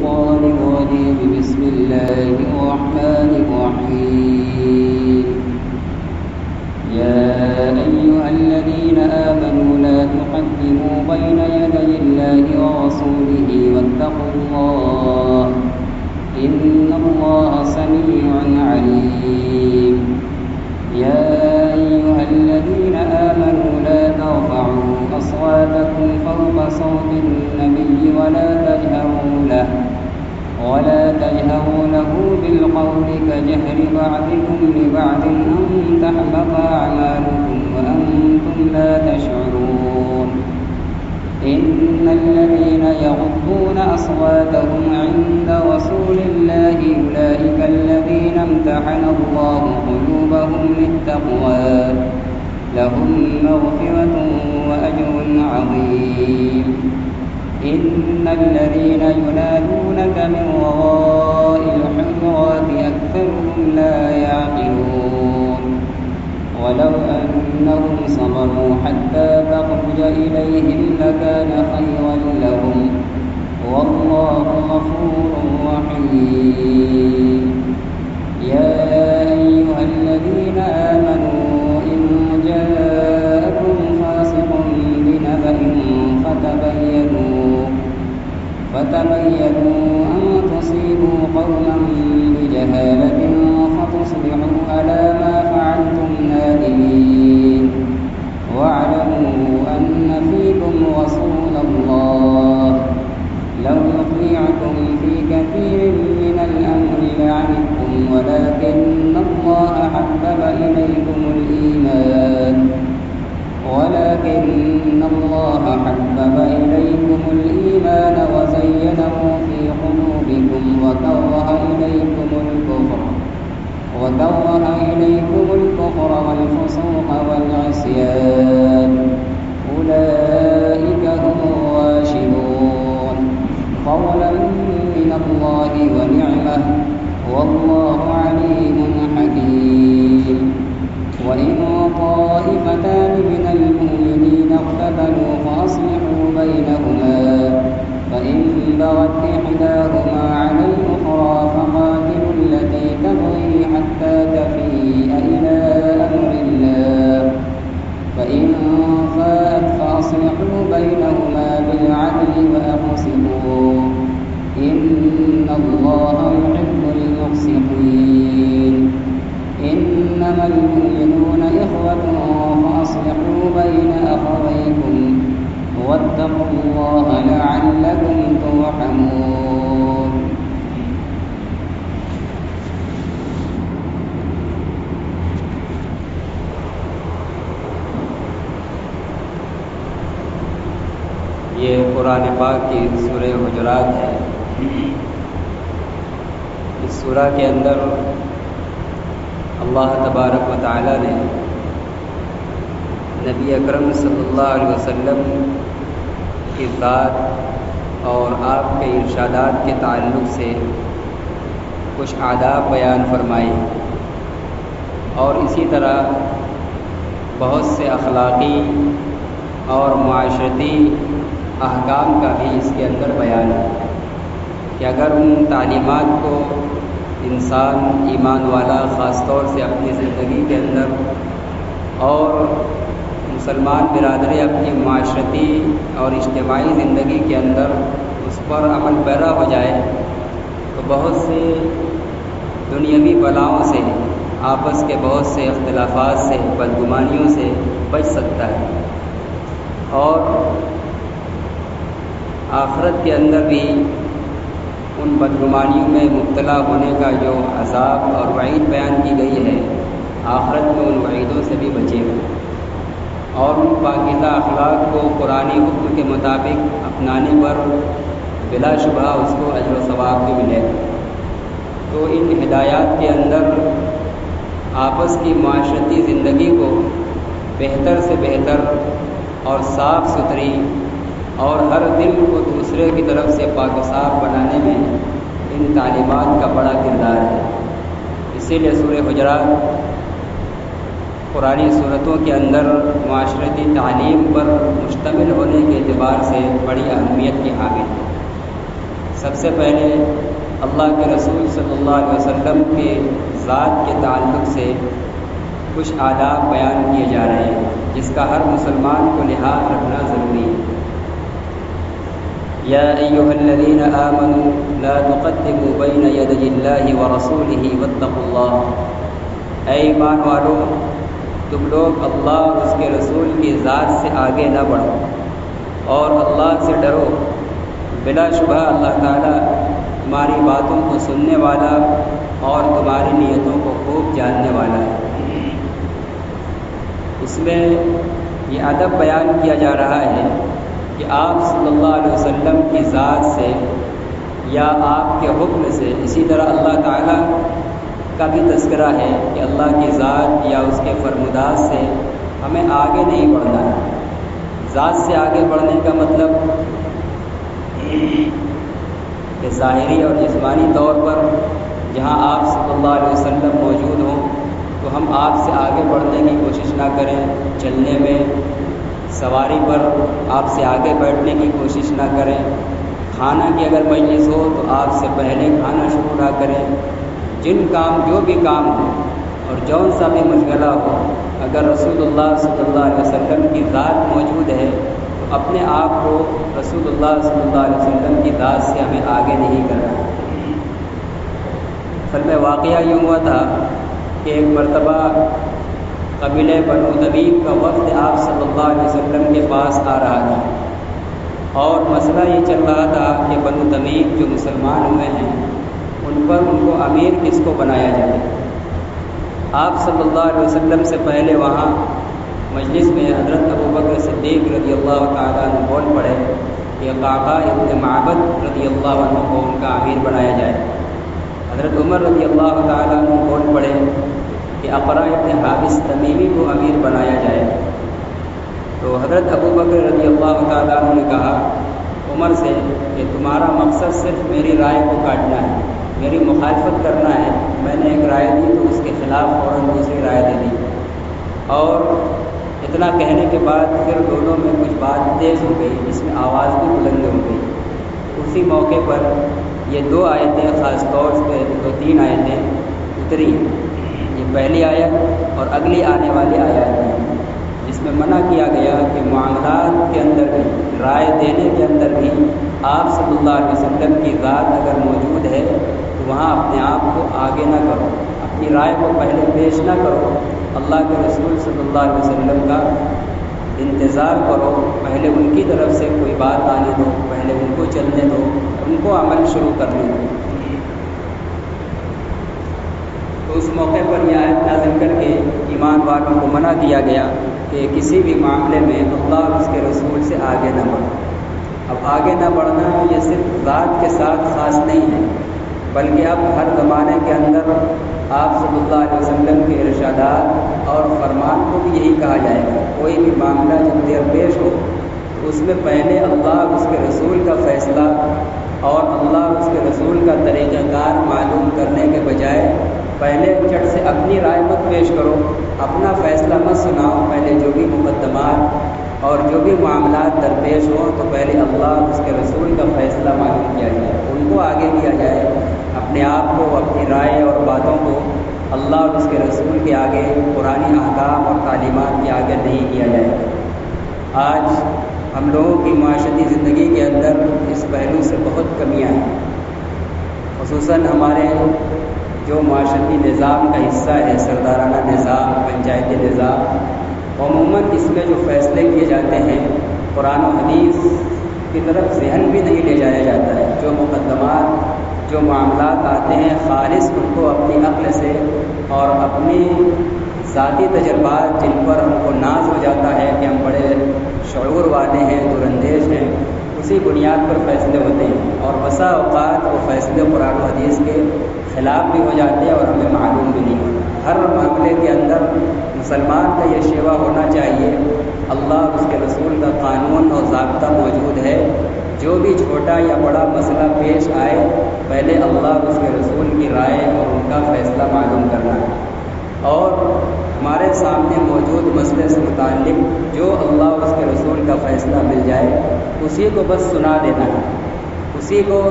الشيطان الرجيم. بسم الله الرحمن الرحيم. يا أيها الذين آمنوا لا تقدموا بين يدي الله ورسوله واتقوا الله إن الله سميع عليم. يا أيها الذين آمنوا لا ترفعوا أصواتكم فوق صوت النبي ولا تجهروا له بالقول كجهر بعضكم لبعض أن تحبط أعمالكم وأنتم لا تشعرون. إن الذين يغضون أصواتهم عند رسول الله أولئك الذين امتحن الله قلوبهم للتقوى لهم مغفرة وأجر عظيم. إن الذين ينادونك من وراء الحجرات أكثرهم لا يعقلون. ولو أنهم صبروا حتى تخرج إليهم لكان خيرا لهم والله غفور رحيم. يا أيها الذين آمنوا إن جاءكم فاسق بنبأ فتبينوا أن تصيبوا قوما بجهالة فتصبحوا على ما فعلتم نادمين. واعلموا أن فيكم رسول الله لو يطيعكم في كثير من الأمر لعنتم ولكن الله حبب إليكم الإيمان وزينه في قلوبكم وكره إليكم الكفر والفسوق والعصيان أولئك هم الراشدون فضلا من الله ونعمة والله عليم حكيم. وإن طائفتان من المؤمنين اقتتلوا فأصلحوا بينهما فإن بغت إحداهما على الأخرى فقاتلوا التي تبغي حتى تفيء إلى أمر الله فإن فاءت فأصلحوا بينهما بالعدل وأقسطوا إن الله يحب المقسطين. إنما المؤمنون إخوة فأصلحوا بين أخويكم واتقوا الله لعلكم ترحمون. یہ قرآن پاک کی سورہ حجرات ہے. اس سورہ کے اندر اللہ تبارک و تعالی نے نبی اکرم صلی اللہ علیہ وسلم کی ذات اور آپ کے ارشادات کے تعلق سے کچھ آداب بیان فرمائے اور اسی طرح بہت سے اخلاقی اور معاشرتی احکام کا بھی اس کے اندر بیان ہے کہ اگر ان تعلیمات کو انسان ایمان والا خاص طور سے اپنی زندگی کے اندر اور مسلمان برادری اپنی معاشرتی اور اجتماعی زندگی کے اندر اس پر عمل پیرا ہو جائے تو بہت سے دنیاوی بلاؤں سے آپس کے بہت سے اختلافات سے بدگمانیوں سے بچ سکتا ہے اور آخرت کے اندر بھی ان بدگمانیوں میں مبتلا ہونے کا جو عذاب اور وعید بیان کی گئی ہے آخرت میں ان وعیدوں سے بھی بچے گا اور ان پاکیزہ اخلاق کو قرآنی حکم کے مطابق اپنانے پر بلا شبہ اس کو اجر و ثواب بھی ملے گا. تو ان ہدایات کے اندر آپس کی معاشرتی زندگی کو بہتر سے بہتر اور صاف ستھری اور ہر دل کو دوسرے کی طرف سے پاک و صاف بنانے میں ان تعلیمات کا بڑا کردار ہے. اسی لیے سورہ حجرات قرآنی صورتوں کے اندر معاشرتی تعلیم پر مشتمل ہونے کے اعتبار سے بڑی اہمیت کی حامل ہے. سب سے پہلے اللہ کے رسول صلی اللہ علیہ وسلم کے ذات کے تعلق سے کچھ آداب بیان کیے جا رہے ہیں جس کا ہر مسلمان کو لحاظ رکھنا ضروری ہے۔ یا ایھا الذین آمنوا لا تقدموا بین یدی اللہ ورسولہ واتقوا اللہ، اے ایمان والو تم لوگ اللہ اور اس کے رسول کی ذات سے آگے نہ بڑھو اور اللہ سے ڈرو، بلا شبہ اللہ تعالیٰ تمہاری باتوں کو سننے والا اور تمہاری نیتوں کو خوب جاننے والا ہے۔ اس میں یہ ادب بیان کیا جا رہا ہے کہ آپ صلی اللہ علیہ وسلم کی ذات سے یا آپ کے حکم سے، اسی طرح اللہ تعالیٰ کا بھی تذکرہ ہے کہ اللہ کی ذات یا اس کے فرمودات سے ہمیں آگے نہیں بڑھنا ہے۔ ذات سے آگے بڑھنے کا مطلب کہ ظاہری اور جسمانی طور پر جہاں آپ صلی اللہ علیہ وسلم موجود ہوں تو ہم آپ سے آگے بڑھنے کی کوشش نہ کریں، چلنے میں، سواری پر آپ سے آگے بیٹھنے کی کوشش نہ کریں، کھانا کی اگر مجلس ہو تو آپ سے پہلے کھانا شروع نہ کریں۔ جو بھی کام ہو اور جون سا بھی مشغلہ ہو، اگر رسول اللہ صلی اللہ علیہ وسلم کی ذات موجود ہے تو اپنے آپ کو رسول اللہ صلی اللہ علیہ وسلم کی ذات سے ہمیں آگے نہیں کرنا۔ اصل میں واقعہ یوں ہوا تھا کہ ایک مرتبہ قبیلہ بنو تمیم کا وفد آپ صلی اللہ علیہ وسلم کے پاس آ رہا تھا اور مسئلہ یہ چل رہا تھا کہ بنو تمیم جو مسلمان ہوئے ہیں ان کو امیر کس کو بنایا جائے۔ آپ صلی اللہ علیہ وسلم سے پہلے وہاں مجلس میں حضرت ابوبکر صدیق رضی اللہ تعالیٰ عنہ بول پڑے کہ قعقاع ابن معبد رضی اللہ عنہ کو ان کا امیر بنایا جائے۔ حضرت عمر رضی اللہ تعالیٰ عنہ بول پڑے کہ اقرع ابن حابس تمیمی کو امیر بنایا جائے۔ تو حضرت ابوبکر رضی اللہ تعالیٰ عنہ نے کہا عمر سے کہ تمہارا مقصد صرف میری رائے کو کاٹنا ہے، میری مخالفت کرنا ہے۔ میں نے ایک رائے دی تو اس کے خلاف فوراً دوسری رائے دے دی، اور اتنا کہنے کے بعد پھر دونوں میں کچھ بات تیز ہو گئی، اس میں آواز بھی بلند ہو گئی۔ اسی موقع پر یہ دو آیتیں خاص طور سے 2-3 آیتیں اتری، یہ پہلی آیت اور اگلی آنے والی آیت ہے جس میں منع کیا گیا کہ معاملات کے اندر بھی، رائے دینے کے اندر بھی آپ صلی اللہ علیہ وسلم کی ذات اگر موجود ہے تو وہاں اپنے آپ کو آگے نہ کرو، اپنی رائے کو پہلے پیش نہ کرو، اللہ کے رسول صلی اللہ علیہ وسلم کا انتظار کرو، پہلے ان کی طرف سے کوئی بات آنے دو، پہلے ان کو چلنے دو، ان کو عمل شروع کرنے دو۔ تو اس موقع پر یہ آیت نازل کر کے ایمان والوں کو منع کیا گیا کہ کسی بھی معاملے میں اللہ اور اس کے رسول سے آگے نہ بڑھو۔ اب آگے نہ بڑھنا یہ صرف ذات کے ساتھ خاص نہیں ہے، بلکہ اب ہر زمانے کے اندر آپ صلی اللہ علیہ وسلم کے ارشادات اور فرمان کو بھی یہی کہا جائے گا۔ کوئی بھی معاملہ جب درپیش ہو تو اس میں پہلے اللہ اور اس کے رسول کا فیصلہ اور اللہ اور اس کے رسول کا طریقہ کار معلوم کرنے کے بجائے پہلے چٹ سے اپنی رائے مت پیش کرو، اپنا فیصلہ مت سناؤ، پہلے جو بھی مقدمات اور جو بھی معاملات درپیش ہوں تو پہلے اللہ اور اس کے رسول کا فیصلہ معلوم کیا جائے، ان کو آگے کیا جائے، اپنے آپ کو، اپنی رائے اور باتوں کو اللہ اور اس کے رسول کے آگے، قرآنی احکام اور تعلیمات کے آگے نہیں کیا جائے۔ آج ہم لوگوں کی معاشرتی زندگی کے اندر اس پہلو سے بہت کمیاں ہیں، خصوصاً ہمارے جو معاشرتی نظام کا حصہ ہے، سردارانہ نظام، پنچایتی نظام، عموماً اس میں جو فیصلے کیے جاتے ہیں قرآن و حدیث کی طرف ذہن بھی نہیں لے جایا جاتا ہے۔ جو مقدمات، جو معاملات آتے ہیں خالص ان کو اپنی عقل سے اور اپنی ذاتی تجربات جن پر ہم کو ناز ہو جاتا ہے کہ ہم بڑے شعور والے ہیں، دور اندیش ہیں، اسی بنیاد پر فیصلے ہوتے ہیں، اور بسا اوقات وہ فیصلے قرآن و حدیث کے خلاف بھی ہو جاتے ہیں اور ہمیں معلوم بھی نہیں ہوتا۔ ہر معاملے کے اندر مسلمان کا یہ شیوا ہونا چاہیے، اللہ اور اس کے رسول کا قانون اور ضابطہ موجود ہے، جو بھی چھوٹا یا بڑا مسئلہ پیش آئے پہلے اللہ اور اس کے رسول کی رائے اور ان کا فیصلہ معلوم کرنا ہے، اور ہمارے سامنے موجود مسئلے سے متعلق جو اللہ اور اس کے رسول کا فیصلہ مل جائے اسی کو بس سنا دینا ہے، اسی کو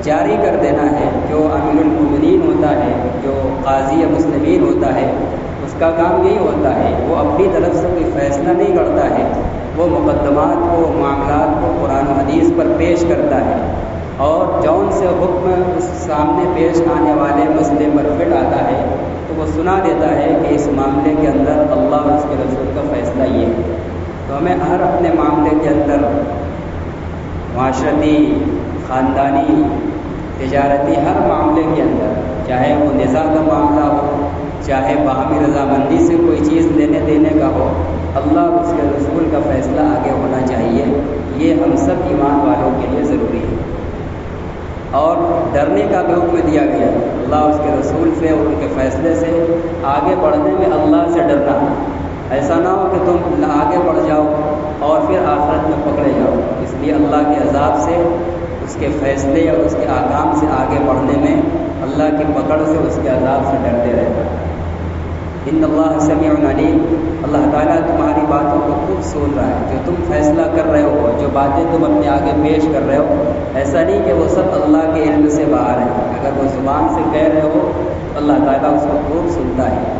جاری کر دینا ہے۔ جو امیر المومنین ہوتا ہے، جو قاضی مسلمین ہوتا ہے، اس کا کام یہی ہوتا ہے، وہ اپنی طرف سے کوئی فیصلہ نہیں کرتا ہے، وہ مقدمات کو، معاملات کو قرآن و حدیث پر پیش کرتا ہے، اور جون سے حکم اس سامنے پیش آنے والے مسئلے پر فٹ آتا ہے تو وہ سنا دیتا ہے کہ اس معاملے کے اندر اللہ اور اس کے رسول کا فیصلہ یہ ہے۔ تو ہمیں ہر اپنے معاملے کے اندر، معاشرتی، خاندانی، تجارتی، ہر معاملے کے اندر، چاہے وہ نزاع کا معاملہ ہو، چاہے باہمی رضامندی سے کوئی چیز لینے دینے کا ہو، اللہ اور اس کے رسول کا فیصلہ آگے ہونا چاہیے۔ یہ ہم سب ایمان والوں کے لیے ضروری ہے۔ اور ڈرنے کا بھی حکم دیا گیا، اللہ اس کے رسول سے اور ان کے فیصلے سے آگے بڑھنے میں اللہ سے ڈرنا۔ ایسا نہ ہو کہ تم آگے بڑھ جاؤ اور پھر آخرت میں پکڑے جاؤ۔ اس لیے اللہ کے عذاب سے، اس کے فیصلے اور اس کے احکام سے آگے بڑھنے میں اللہ کی پکڑ سے، اس کے عذاب سے ڈرتے رہنا۔ ان اللہ سمیع علیم، اللہ تعالیٰ تمہاری باتوں کو خوب سن رہا ہے۔ جو تم فیصلہ کر رہے ہو، جو باتیں تم اپنے آگے پیش کر رہے ہو، ایسا نہیں کہ وہ سب اللہ کے علم سے باہر ہیں۔ اگر وہ زبان سے کہہ رہے ہو تو اللہ تعالیٰ اس کو خوب سنتا ہے۔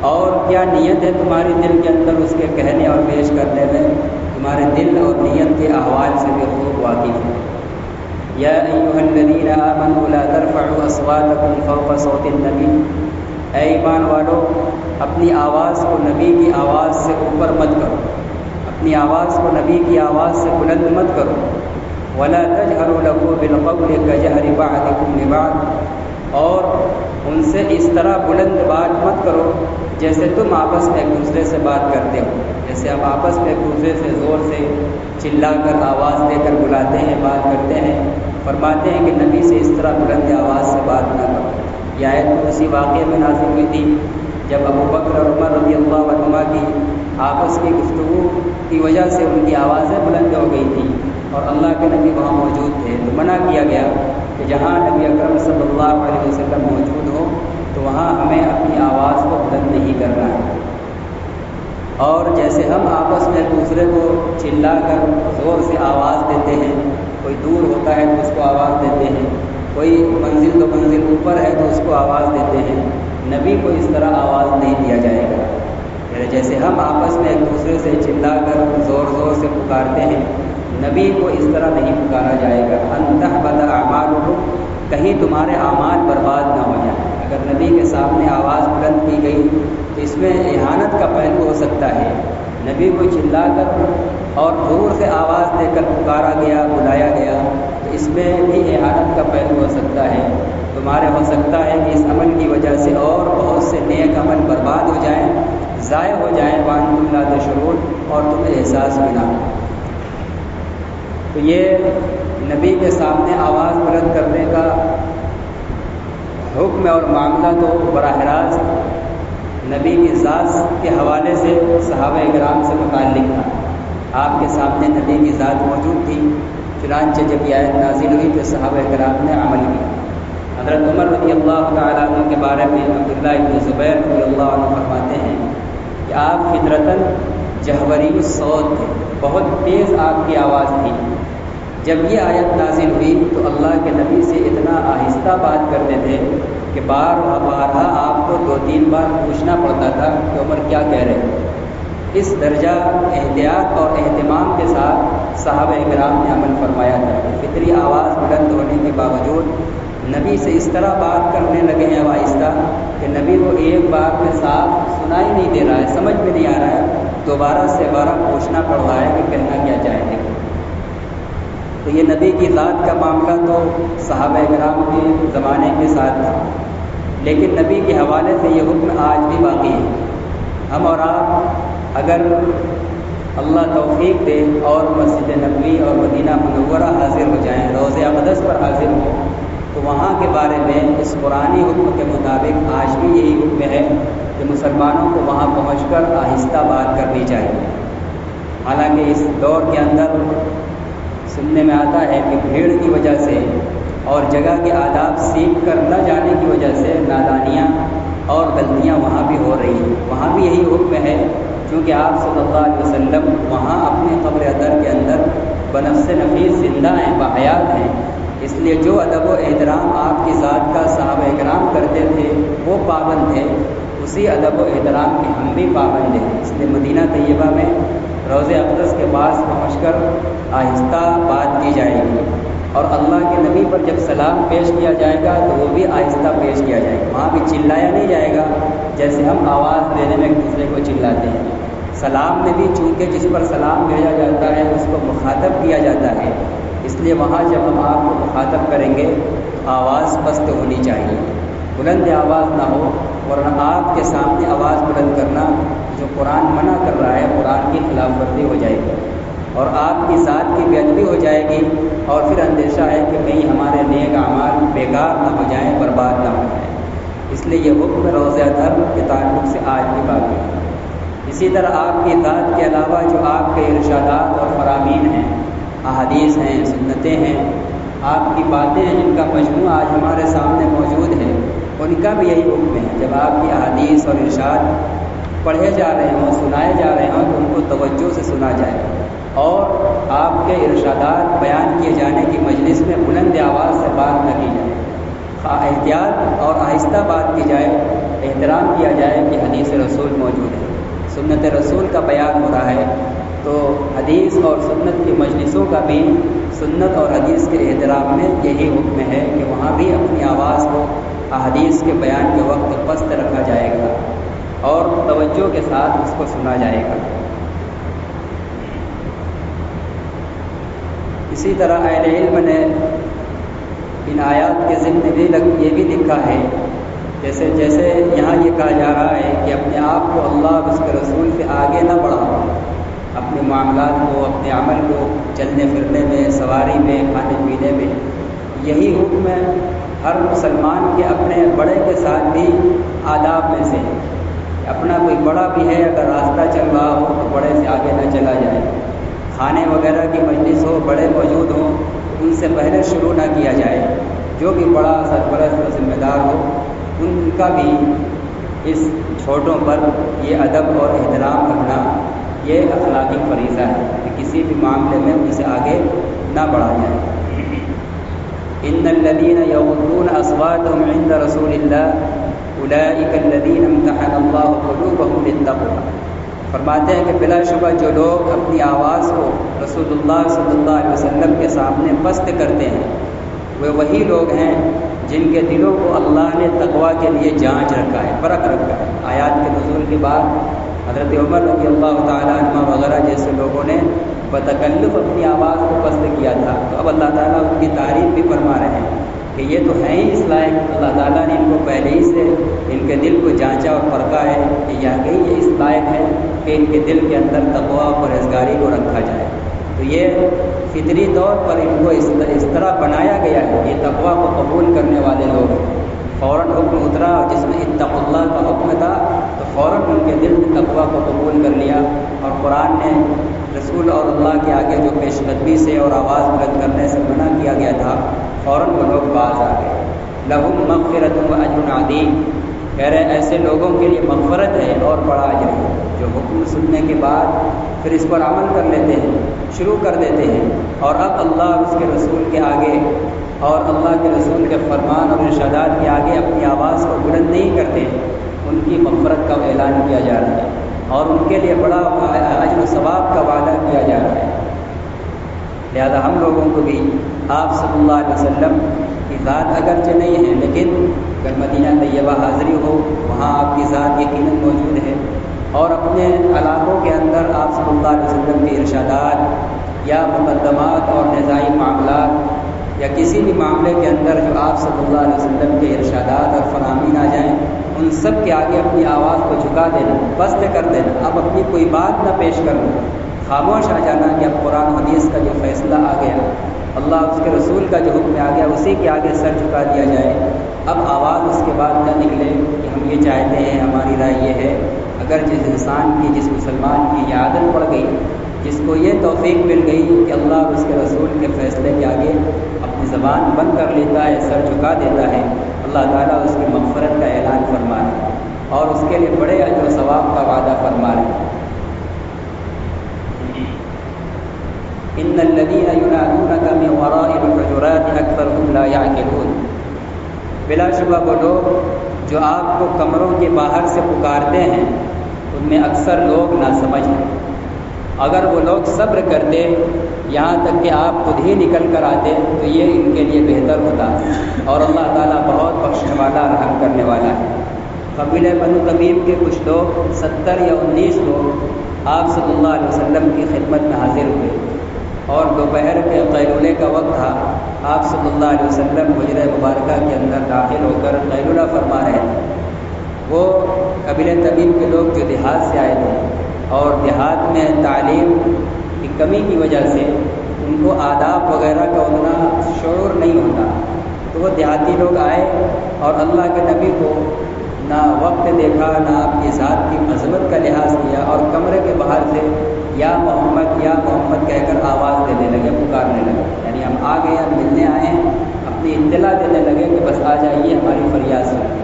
اور کیا نیت ہے تمہاری دل کے اندر اس کے کہنے اور پیش کرنے میں، تمہارے دل اور نیت کے احوال سے بھی خوب واقف ہے۔ یا ایھا الذین آمنوا لا ترفعوا اصواتکم فوق صوت النبی، اے ایمان والو، اپنی آواز کو نبی کی آواز سے اوپر مت کرو، اپنی آواز کو نبی کی آواز سے بلند مت کرو۔ ولا تجهروا له بالقول كجهر بعضكم لبعض، اور ان سے اس طرح بلند بات مت کرو جیسے تم آپس میں ایک دوسرے سے بات کرتے ہو۔ جیسے ہم آپس میں ایک دوسرے سے زور سے چلا کر، آواز دے کر بلاتے ہیں، بات کرتے ہیں، فرماتے ہیں کہ نبی سے اس طرح بلند آواز سے بات نہ کرو۔ یہ آیت تو اسی واقعے میں نازل ہوئی تھی جب ابو بکر اور عمر رضی اللہ عنہما کی آپس کی گفتگو کی وجہ سے ان کی آوازیں بلند ہو گئی تھیں اور اللہ کے نبی وہاں موجود تھے، تو منع کیا گیا کہ جہاں نبی اکرم صلی اللہ علیہ وسلم موجود ہو تو وہاں ہمیں اپنی آواز کو بلند نہیں کرنا ہے۔ اور جیسے ہم آپس میں ایک دوسرے کو چلا کر زور سے آواز دیتے ہیں، کوئی دور ہوتا ہے تو اس کو آواز دیتے ہیں، کوئی منزل 2 منزل اوپر ہے تو اس کو آواز دیتے ہیں، نبی کو اس طرح آواز نہیں دیا جائے گا۔ جیسے ہم آپس میں ایک دوسرے سے چلا کر زور زور سے پکارتے ہیں، نبی کو اس طرح نہیں پکارا جائے گا۔ ان تحبط اعمالکم، کہیں تمہارے اعمال برباد نہ ہو جائیں۔ اگر نبی کے سامنے آواز بلند کی گئی تو اس میں اہانت کا پہلو ہو سکتا ہے۔ نبی کو چلا کر اور دور سے آواز دے کر پکارا گیا، بلایا گیا تو اس میں بھی اہانت کا پہلو ہو سکتا ہے۔ تمہارے ہو سکتا ہے کہ اس عمل کی وجہ سے اور بہت سے نیک عمل برباد ہو جائیں، ضائع ہو جائیں، وانتم لا تشعرون، اور تمہیں احساس بھی نہ ہو۔ تو یہ نبی کے سامنے آواز بلند کرنے کا حکم اور معاملہ تو براہ راست نبی کی ذات کے حوالے سے صحابہ کرام سے متعلق تھا۔ آپ کے سامنے نبی کی ذات موجود تھی، چنانچہ جب یہ آیت نازل ہوئی تو صحابہ کرام نے عمل کیا۔ حضرت عمر رضی اللہ تعالیٰ عنہ کے بارے میں عبداللہ ابن زبیر رضی اللہ عنہ فرماتے ہیں کہ آپ فطرتاً جہوری الصوت تھے، بہت تیز آپ کی آواز تھی۔ جب یہ آیت نازل ہوئی تو اللہ کے نبی سے اتنا آہستہ بات کرتے تھے کہ بارہا آپ کو 2-3 بار پوچھنا پڑتا تھا کہ عمر کیا کہہ رہے ہیں۔ اس درجہ احتیاط اور اہتمام کے ساتھ صحابہ کرام نے عمل فرمایا تھا۔ فطری آواز بلند ہونے کے باوجود نبی سے اس طرح بات کرنے لگے ہیں آہستہ کہ نبی کو ایک بار میں صاف سنائی نہیں دے رہا ہے، سمجھ میں نہیں آ رہا ہے، دوبارہ سے بارہ پوچھنا پڑ رہا ہے کہ کہنا کیا چاہیں گے۔ تو یہ نبی کی ذات کا معاملہ تو صحابہ کرام کے زمانے کے ساتھ تھا، لیکن نبی کے حوالے سے یہ حکم آج بھی باقی ہے۔ ہم اور آپ اگر اللہ توفیق دے اور مسجد نبوی اور مدینہ منورہ حاضر ہو جائیں، روضہ اقدس پر حاضر ہوں، تو وہاں کے بارے میں اس قرآنی حکم کے مطابق آج بھی یہی حکم ہے کہ مسلمانوں کو وہاں پہنچ کر آہستہ بات کرنی چاہیے۔ حالانکہ اس دور کے اندر سننے میں آتا ہے کہ بھیڑ کی وجہ سے اور جگہ کے آداب سیکھ کر نہ جانے کی وجہ سے نادانیاں اور غلطیاں وہاں بھی ہو رہی ہیں۔ وہاں بھی یہی حکم ہے، کیونکہ آپ صلی اللہ علیہ وسلم وہاں اپنے قبر اطہر کے اندر بنفس نفیس زندہ ہیں، باحیات ہیں، اس لیے جو ادب و احترام آپ کی ذات کا صحابہ کرام کرتے تھے وہ پابند تھے، اسی ادب و احترام کے ہم بھی پابند ہیں۔ اس لیے مدینہ طیبہ میں روضہ اقدس کے پاس پہنچ کر آہستہ بات کی جائے گی، اور اللہ کے نبی پر جب سلام پیش کیا جائے گا تو وہ بھی آہستہ پیش کیا جائے گا، وہاں بھی چلایا نہیں جائے گا جیسے ہم آواز دینے میں ایک دوسرے کو چلاتے ہیں۔ سلام میں بھی چونکہ جس پر سلام بھیجا جاتا ہے اس کو مخاطب کیا جاتا ہے، اس لیے وہاں جب ہم آپ کو مخاطب کریں گے آواز پست ہونی چاہیے، بلند آواز نہ ہو، ورنہ آپ کے سامنے آواز بلند کرنا جو قرآن منع کر رہا ہے قرآن کی خلاف ورزی ہو جائے گی، اور آپ کی ذات کی بے ادبی ہو جائے گی، اور پھر اندیشہ ہے کہ کہیں ہمارے نیک اعمال بیکار نہ ہو جائیں، برباد نہ ہو جائیں۔ اس لیے یہ حکم روضہ دھرم کے تعلق سے آج بھی باقی ہے۔ اسی طرح آپ کی ذات کے علاوہ جو آپ کے ارشادات اور فرامین ہیں، احادیث ہیں، سنتیں ہیں، آپ کی باتیں ہیں جن کا مجموعہ آج ہمارے سامنے موجود ہے، ان کا بھی یہی حکم ہے۔ جب آپ کی احادیث اور ارشاد پڑھے جا رہے ہوں، سنائے جا رہے ہوں، تو ان کو توجہ سے سنا جائے، اور آپ کے ارشادات بیان کیے جانے کی مجلس میں بلند آواز سے بات نہ کی جائے، احتیاط اور آہستہ بات کی جائے، احترام کیا جائے کہ حدیث رسول موجود ہے، سنت رسول کا بیان ہو رہا ہے۔ تو حدیث اور سنت کی مجلسوں کا بھی سنت اور حدیث کے احترام میں یہی حکم ہے کہ وہاں بھی اپنی آواز کو احادیث کے بیان کے وقت پست رکھا جائے گا اور توجہ کے ساتھ اس کو سنا جائے گا۔ اسی طرح اہل علم نے ان آیات کے ضمن بھی یہ بھی لکھا ہے، جیسے یہاں یہ کہا جا رہا ہے کہ اپنے آپ کو اللہ اور اس کے رسول سے آگے نہ بڑھاؤ، اپنے معاملات کو، اپنے عمل کو، چلنے پھرنے میں، سواری میں، کھانے پینے میں، یہی حکم ہے ہر مسلمان کے اپنے بڑے کے ساتھ بھی آداب میں سے ہے۔ اپنا کوئی بڑا بھی ہے اگر راستہ چل رہا ہو تو بڑے سے آگے نہ چلا جائے، کھانے وغیرہ کی مجلس ہو، بڑے موجود ہوں، ان سے پہلے شروع نہ کیا جائے۔ جو بھی بڑا سرپرست اور ذمہ دار ہو ان کا بھی اس چھوٹوں پر یہ ادب اور احترام کرنا یہ اخلاقی فریضہ ہے کہ کسی بھی معاملے میں ان سے آگے نہ بڑھا جائے۔ ان الذين يغضون اصواتهم عند رسول الله اولئك الذين امتحن الله قلوبهم للتقوى۔ فرماتے ہیں کہ بلا شبہ جو لوگ اپنی آواز کو رسول اللہ صلی اللہ علیہ وسلم کے سامنے پست کرتے ہیں وہ وہی لوگ ہیں جن کے دلوں کو اللہ نے تقویٰ کے لیے جانچ رکھا ہے، پرکھ رکھا ہے۔ آیات کے نزول کے بعد حضرت عمر رضی اللہ تعالیٰ عنہ وغیرہ جیسے لوگوں نے بتکلف اپنی آواز کو پست کیا تھا، تو اب اللہ تعالیٰ ان کی تعریف بھی فرما رہے ہیں کہ یہ تو ہیں ہی اس لائق، اللہ تعالیٰ نے ان کو پہلے ہی سے ان کے دل کو جانچا اور پرکھا ہے کہ یہ اس لائق ہے کہ ان کے دل کے اندر تقویٰ اور پرہیزگاری کو رکھا جائے۔ تو یہ فطری طور پر ان کو اس طرح بنایا گیا ہے کہ تقویٰ کو قبول کرنے والے لوگ فوراً حکم اترا، اور جس میں اتقوا اللہ کا حکم تھا تو فوراً ان کے دل میں تقویٰ کو قبول کر لیا، اور قرآن نے رسول اور اللہ کے آگے جو پیش قدمی سے اور آواز بلند کرنے سے منع کیا گیا تھا فوراً وہ لوگ باز آ گئے۔ لہم مغفرۃ و اجر عظیم، کہہ رہے ایسے لوگوں کے لیے مغفرت ہے اور بڑا اجر ہے جو حکم سننے کے بعد پھر اس پر عمل کر لیتے ہیں، شروع کر دیتے ہیں، اور اب اللہ اور اس کے رسول کے آگے اور اللہ کے رسول کے فرمان اور ارشادات کے آگے اپنی آواز کو بلند نہیں کرتے، ان کی مغفرت کا اعلان کیا جا رہا ہے اور ان کے لیے بڑا اجر و ثواب کا وعدہ کیا جا رہا ہے۔ لہذا ہم لوگوں کو بھی آپ صلی اللہ علیہ وسلم کی ذات اگرچہ نہیں ہے، لیکن اگر مدینہ طیبہ حاضری ہو وہاں آپ کی ذات یقیناً موجود ہے، اور اپنے علاقوں کے اندر آپ صلی اللہ علیہ وسلم کے ارشادات یا مقدمات اور نظائی معاملات یا کسی بھی معاملے کے اندر جو آپ صلی اللہ علیہ وسلم کے ارشادات اور فرامین آ جائیں ان سب کے آگے اپنی آواز کو جھکا دینا، پست کر دینا، اب اپنی کوئی بات نہ پیش کرنا، خاموش آ جانا کہ اب قرآن حدیث کا جو فیصلہ آ گیا، اللہ اس کے رسول کا جو حکم آ گیا اسی کے آگے سر جھکا دیا جائے۔ اب آواز اس کے بعد نہ نکلے کہ ہم یہ چاہتے ہیں، ہماری رائے یہ ہے۔ اگر جس انسان کی، جس مسلمان کی یہ عادت پڑ گئی، جس کو یہ توفیق مل گئی کہ اللہ اور اس کے رسول کے فیصلے کے آگے اپنی زبان بند کر لیتا ہے، سر جھکا دیتا ہے، اللہ تعالیٰ اس کی مغفرت کا اعلان فرما رہے ہیں اور اس کے لیے بڑے اجر و ثواب کا وعدہ فرما رہے ہیں۔ ان الذين ينادونك من وراء الحجرات اكثرهم بلا شبہ وہ لوگ جو آپ کو کمروں کے باہر سے پکارتے ہیں ان میں اکثر لوگ ناسمجھ ہیں۔ اگر وہ لوگ صبر کرتے یہاں تک کہ آپ خود ہی نکل کر آتے تو یہ ان کے لیے بہتر ہوتا، اور اللہ تعالیٰ بہت بخشنے والا رحم کرنے والا ہے۔ قبیلہ بنو تمیم کے کچھ لوگ 70 یا 19 لوگ آپ صلی اللہ علیہ وسلم کی خدمت میں حاضر ہوئے، اور دوپہر کے قیلولے کا وقت تھا۔ آپ صلی اللہ علیہ وسلم حجرہ مبارکہ کے اندر داخل ہو کر قیلولہ فرما رہے تھے۔ وہ قبیلہ تمیم کے لوگ جو دیہات سے آئے تھے، اور دیہات میں تعلیم کی کمی کی وجہ سے ان کو آداب وغیرہ کا اتنا شعور نہیں ہوتا، تو وہ دیہاتی لوگ آئے اور اللہ کے نبی کو نہ وقت دیکھا، نہ آپ کی ذات کی عظمت کا لحاظ کیا، اور کمرے کے باہر سے یا محمد کہہ کر آواز دینے لگے، پکارنے لگے، یعنی ہم آ گئے، ہم ملنے آئے ہیں، اپنی اطلاع دینے لگے کہ بس آ جائیے، ہماری فریاد سنیے۔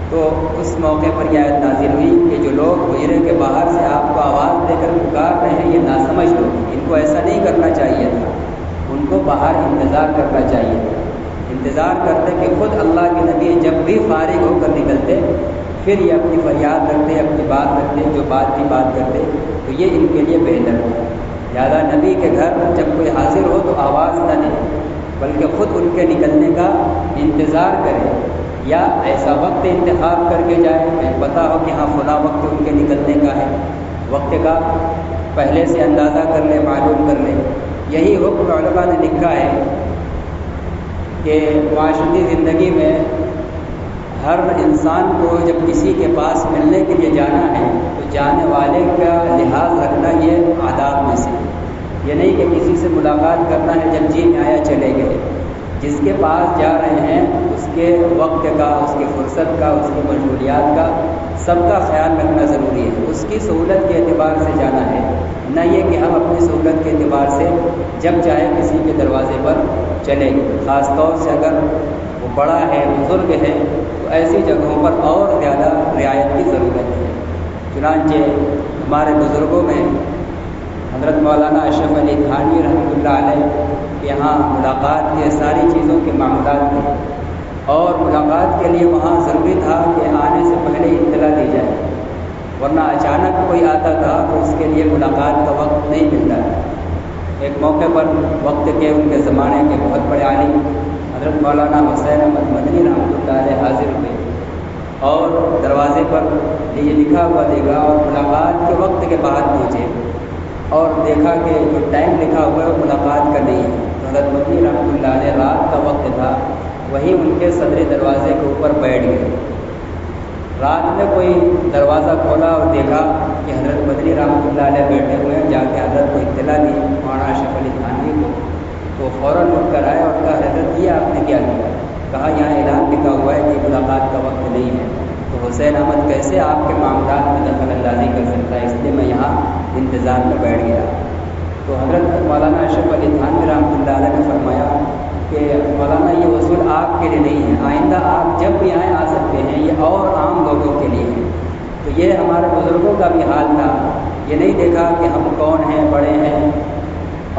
تو اس موقع پر یہ آیت نازل ہوئی کہ جو لوگ حجرے کے باہر سے آپ کو آواز دے کر پکار رہے ہیں یہ ناسمجھ لوگ، ان کو ایسا نہیں کرنا چاہیے تھا، ان کو باہر انتظار کرنا چاہیے تھا۔ انتظار کرتے کہ خود اللہ کے نبی جب بھی فارغ ہو کر نکلتے پھر یہ اپنی فریاد رکھتے، اپنی بات رکھتے، جو بات کی بات کرتے، تو یہ ان کے لیے بہتر ہے۔ لہٰذا نبی کے گھر جب کوئی حاضر ہو تو آواز نہ دے، بلکہ خود ان کے نکلنے کا انتظار کرے، یا ایسا وقت انتخاب کر کے جائے کہ پتہ ہو کہ ہاں فلاں وقت ان کے نکلنے کا ہے، وقت کا پہلے سے اندازہ کر لے، معلوم کر لے۔ یہی حکم علماء نے لکھا ہے کہ معاشرتی زندگی میں ہر انسان کو جب کسی کے پاس ملنے کے لیے جانا ہے تو جانے والے کا لحاظ رکھنا یہ آداب میں سے، یہ نہیں کہ کسی سے ملاقات کرنا ہے جب جی میں آیا چلے گئے۔ جس کے پاس جا رہے ہیں اس کے وقت کا، اس کی فرصت کا، اس کی مشغولیات کا سب کا خیال رکھنا ضروری ہے۔ اس کی سہولت کے اعتبار سے جانا ہے، نہ یہ کہ ہم اپنی سہولت کے اعتبار سے جب چاہے کسی کے دروازے پر چلیں۔ خاص طور سے اگر وہ بڑا ہے، بزرگ ہے، تو ایسی جگہوں پر اور زیادہ رعایت کی ضرورت ہے۔ چنانچہ ہمارے بزرگوں میں حضرت مولانا اشرف علی تھانوی رحمۃ اللہ علیہ کے یہاں ملاقات کے ساری چیزوں کے معمولات تھے، اور ملاقات کے لیے وہاں ضروری تھا کہ آنے سے پہلے اطلاع دی جائے، ورنہ اچانک کوئی آتا تھا تو اس کے لیے ملاقات کا وقت نہیں ملتا ہے۔ ایک موقع پر وقت کے ان کے زمانے کے بہت بڑے عالم حضرت مولانا حسین احمد مدنی رحمۃ اللہ علیہ حاضر ہوئے، اور دروازے پر یہ لکھا ہوا دیکھا، اور ملاقات کے وقت کے بعد پہنچے اور دیکھا کہ جو ٹائم لکھا ہوا ہے وہ ملاقات کا نہیں ہے۔ تو حضرت مدنی رحمۃ اللہ علیہ رات کا وقت تھا، وہی ان کے صدر دروازے کے اوپر بیٹھ گئے۔ رات میں کوئی دروازہ کھولا اور دیکھا کہ حضرت مدنی رحمۃ اللہ علیہ بیٹھے ہوئے ہیں، جا کے حضرت کو اطلاع دی مولانا اشرف علی تھانوی کو، تو فوراً اٹھ کر آئے اور کہا حضرت یہ آپ نے کیا کیا؟ کہا یہاں اعلان لکھا ہوا ہے کہ ملاقات کا وقت نہیں ہے۔ تو حسین احمد کیسے آپ کے معاملات میں دخل اندازی کر سکتا ہے، اس لیے میں یہاں انتظار میں بیٹھ گیا۔ تو حضرت مولانا اشرف علی تھانوی رحمۃ اللہ علیہ نے فرمایا کہ مولانا یہ اصول آپ کے لیے نہیں ہے، آئندہ آپ جب بھی آئیں آ سکتے ہیں، یہ اور عام لوگوں کے لیے ہے۔ تو یہ ہمارے بزرگوں کا بھی حال تھا، یہ نہیں دیکھا کہ ہم کون ہیں، بڑے ہیں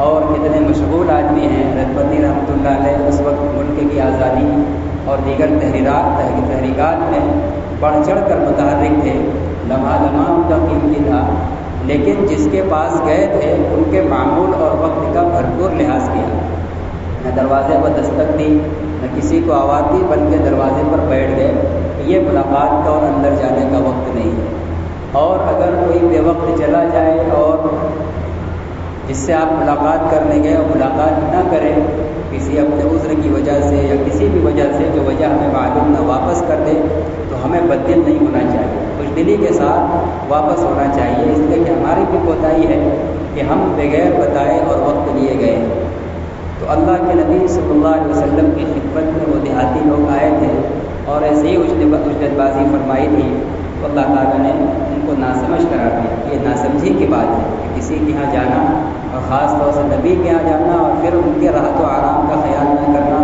اور کتنے مشغول آدمی ہیں۔ حضرت مدنی رحمۃ اللہ علیہ اس وقت ملک کی آزادی اور دیگر تحریکات میں بڑھ چڑھ کر متحرک تھے، لمحہ لمحہ ان کا قیمتی تھا، لیکن جس کے پاس گئے تھے ان کے معمول اور وقت کا بھرپور لحاظ کیا، نہ دروازے پر دستک دی، نہ کسی کو آواز دی، بلکہ دروازے پر بیٹھ گئے کہ یہ ملاقات کا اور اندر جانے کا وقت نہیں ہے۔ اور اگر کوئی بے وقت چلا جائے اور جس سے آپ ملاقات کرنے گئے اور ملاقات نہ کریں، کسی اپنے عذر کی وجہ سے یا کسی بھی وجہ سے جو وجہ ہمیں معلوم نہ، واپس کر دے تو ہمیں بددل نہیں ہونا چاہیے، خوش دلی کے ساتھ واپس ہونا چاہیے، اس لیے کہ ہماری بھی کوتاہی ہے کہ ہم بغیر بتائے اور وقت لیے گئے۔ تو اللہ کے نبی صلی اللہ علیہ وسلم کی خدمت میں وہ دیہاتی لوگ آئے تھے اور ایسے ہی اجلت بازی فرمائی تھی، تو اللہ تعالیٰ نے ان کو ناسمجھ قرار دیا۔ یہ ناسمجھی کی بات ہے کہ کسی کے یہاں جانا، اور خاص طور سے نبی کے یہاں جانا اور پھر ان کے راحت و آرام کا خیال نہ کرنا،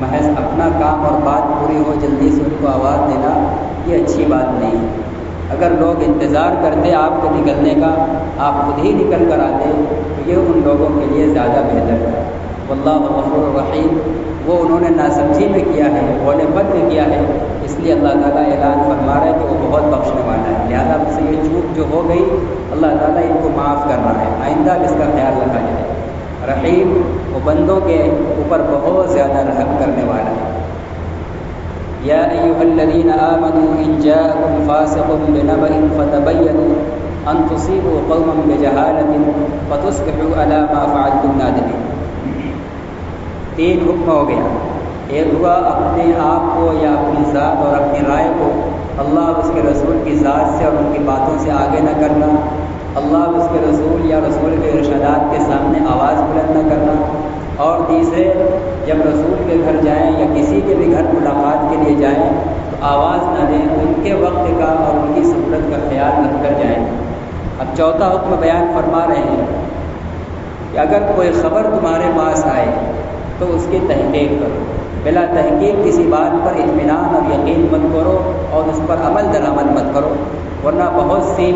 محض اپنا کام اور بات پوری ہو جلدی سے ان کو آواز دینا، یہ اچھی بات نہیں ہے۔ اگر لوگ انتظار کرتے آپ کے نکلنے کا، آپ خود ہی نکل کر آتے تو یہ ان لوگوں کے لیے زیادہ بہتر ہے۔ واللہ غفور رحیم، وہ انہوں نے ناسمجھی میں کیا ہے، بولے بد میں کیا ہے، اس لیے اللہ تعالیٰ اعلان فرما رہا ہے کہ وہ بہت بخشنے والا ہے۔ لہٰذا مجھ سے یہ چوک جو ہو گئی اللہ تعالیٰ ان کو معاف کر رہا ہے، آئندہ اس کا خیال رکھا جائے۔ رحیم، وہ بندوں کے اوپر بہت زیادہ رحم کرنے والا ہے۔ یا ایھا الذین آمنوا ان جاءکم فاسق بنبأ فتبینوا ان تصیبوا قوما بجہالۃ فتصبحوا علی ما فعلتم نادمین۔ تین حکم ہو گیا، ایک ہوا اپنے آپ کو یا اپنی ذات اور اپنی رائے کو اللہ اور اس کے رسول کی ذات سے اور ان کی باتوں سے آگے نہ کرنا، اللہ اور اس کے رسول یا رسول کے ارشادات کے سامنے آواز بلند نہ کرنا، اور تیسرے جب رسول کے گھر جائیں یا کسی کے بھی گھر ملاقات کے لیے جائیں تو آواز نہ دیں، ان کے وقت کا اور ان کی سہولت کا خیال رکھ کر جائیں۔ اب چوتھا حکم بیان فرما رہے ہیں کہ اگر کوئی خبر تمہارے پاس آئے تو اس کی تحقیق کرو، بلا تحقیق کسی بات پر اطمینان اور یقین مت کرو اور اس پر عمل درآمد مت کرو، ورنہ بہت سی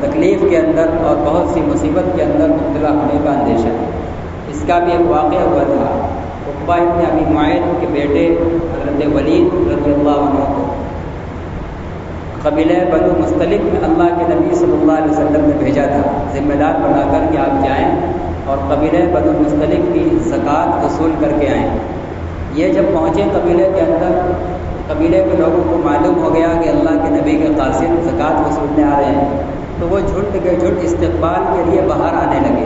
تکلیف کے اندر اور بہت سی مصیبت کے اندر مبتلا ہونے کا اندیشہ ہے۔ اس کا بھی ایک واقعہ ہوا تھا، عقبہ ابن ابی معیط کے بیٹے حضرت ولید رضی اللہ عنہ کو قبیلہ بنو مستلق میں اللہ کے نبی صلی اللہ علیہ وسلم نے بھیجا تھا، ذمہ دار بنا کر کہ آپ جائیں اور قبیلہ بنو مستلق کی زکوٰۃ وصول کر کے آئیں۔ یہ جب پہنچے قبیلے کے اندر، قبیلے کے لوگوں کو معلوم ہو گیا کہ اللہ کے نبی کے قاصد زکوٰۃ وصولنے آ رہے ہیں، تو وہ جھنڈ کے جھنڈ استقبال کے لیے باہر آنے لگے۔